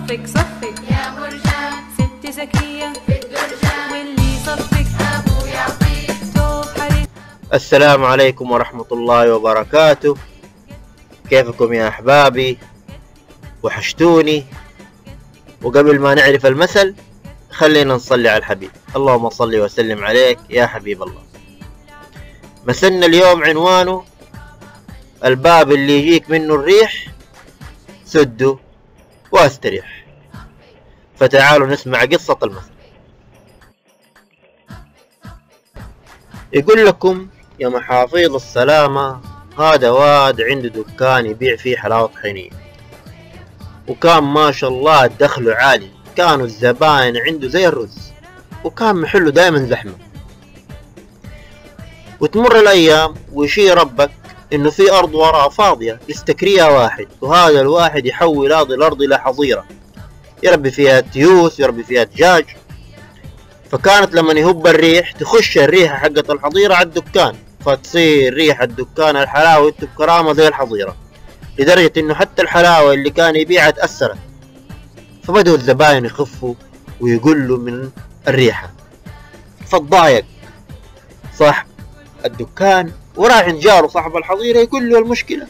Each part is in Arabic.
صفك صفك يا مرجان، ست زكية في الدرجان، واللي صفك أبو يعطيك توب حريم. السلام عليكم ورحمة الله وبركاته. كيفكم يا أحبابي؟ وحشتوني. وقبل ما نعرف المثل خلينا نصلي على الحبيب. اللهم صل وسلم عليك يا حبيب الله. مثلنا اليوم عنوانه الباب اللي يجيك منه الريح سده واستريح. فتعالوا نسمع قصة المثل. يقول لكم يا محافظ السلامة، هذا واد عنده دكان يبيع فيه حلاوة طحينية، وكان ما شاء الله دخله عالي، كانوا الزباين عنده زي الرز، وكان محله دايما زحمة. وتمر الأيام ويشي ربك إنه في أرض وراء فاضية يستكريها واحد، وهذا الواحد يحول هذه الأرض إلى حظيرة يربي فيها تيوس، يربي فيها دجاج. فكانت لما يهب الريح تخش الريحة حقت الحظيرة على الدكان، فتصير ريحة الدكان الحلاوة بكرامة زي الحظيرة، لدرجة إنه حتى الحلاوة اللي كان يبيعها تأثرت. فبدأوا الزباين يخفوا ويقلوا من الريحة، فتضايق صاحب الدكان وراح عند جاره صاحب الحظيرة يقول له المشكلة.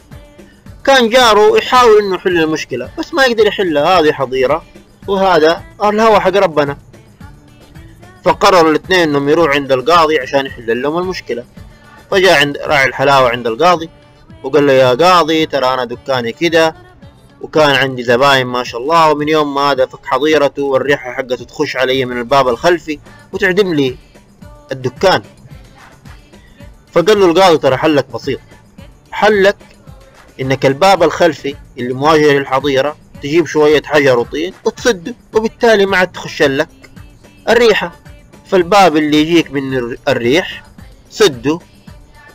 كان جاره يحاول إنه يحل المشكلة بس ما يقدر يحلها، هذه حظيرة وهذا الهوى حق ربنا. فقرروا الاثنين انهم يروحوا عند القاضي عشان يحل لهم المشكلة. فجاء عند راعي الحلاوة عند القاضي وقال له يا قاضي، ترى انا دكاني كده وكان عندي زباين ما شاء الله، ومن يوم ما هذا فك حظيرته والريحة حقته تخش علي من الباب الخلفي وتعدم لي الدكان. فقال له القاضي ترى حلك بسيط، حلك انك الباب الخلفي اللي مواجه للحظيرة تجيب شوية حجر وطين وتسده، وبالتالي ما عاد تخش لك الريحة. فالباب اللي يجيك من الريح سده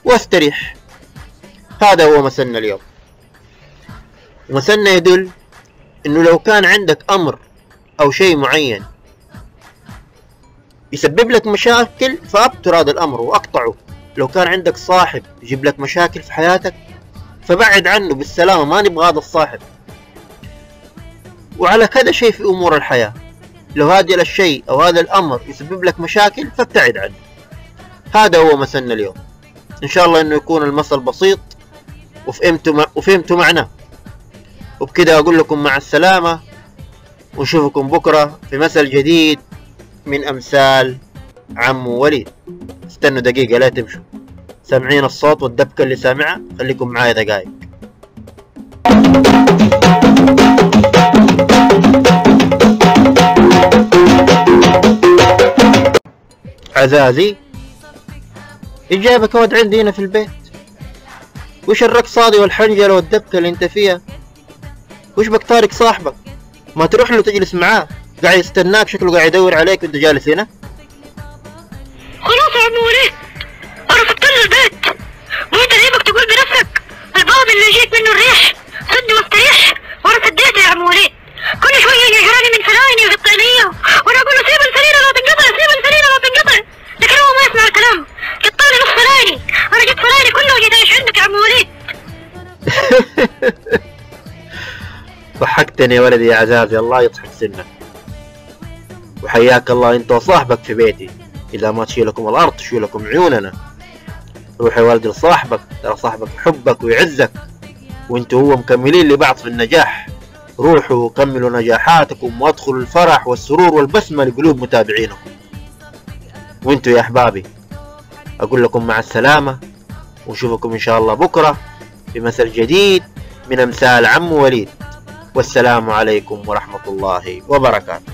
واستريح. هذا هو مثلنا اليوم. مثلنا يدل انه لو كان عندك امر او شيء معين يسبب لك مشاكل فابتر هذا الامر واقطعه. لو كان عندك صاحب يجيب لك مشاكل في حياتك فبعد عنه بالسلامة، ما نبغى هذا الصاحب. وعلى كذا شيء في امور الحياة، لو هذا الشيء أو هذا الأمر يسبب لك مشاكل فابتعد عنه. هذا هو مثلنا اليوم. إن شاء الله إنه يكون المثل بسيط وفهمتوا معناه. وبكده أقول لكم مع السلامة، ونشوفكم بكرة في مثل جديد من أمثال عمو وليد. استنوا دقيقة لا تمشوا، سامعين الصوت والدبكة اللي سامعها؟ خليكم معايا دقايق. عزازي ايش جايبك واد عندي هنا في البيت؟ وش الرقصة والحنجلة والدبكة اللي انت فيها؟ وش بك طارق صاحبك؟ ما تروح له تجلس معاه، قاعد يستناك، شكله قاعد يدور عليك وانت جالس هنا. خلاص يا عم وليد، انا فكرت البيت، وانت جايبك تقول بنفسك الباب اللي يجيك منه الريح سد واستريح، وانا سديته يا عم وليد. كل شوية يجراني من فلايني وقطعينية وانا اقول له سيب الفرينة لا تنقطع، سيب الفرينة لا تنقطع، لكن هو ما يسمع الكلام، قطعني نص فلايني. انا جبت فلايني كله وجيت ايش عندك يا عم وليد. ضحكتني يا ولدي يا عزازي، الله يضحك سنك. وحياك الله انت وصاحبك في بيتي، اذا ما تشيلكم الارض تشيلكم عيوننا. روح يا ولدي لصاحبك، ترى صاحبك يحبك ويعزك، وانتوا هو مكملين لبعض في النجاح. روحوا كملوا نجاحاتكم وادخلوا الفرح والسرور والبسمة لقلوب متابعينكم. وانتوا يا احبابي اقول لكم مع السلامة، ونشوفكم ان شاء الله بكرة في مثل جديد من امثال عمو وليد. والسلام عليكم ورحمة الله وبركاته.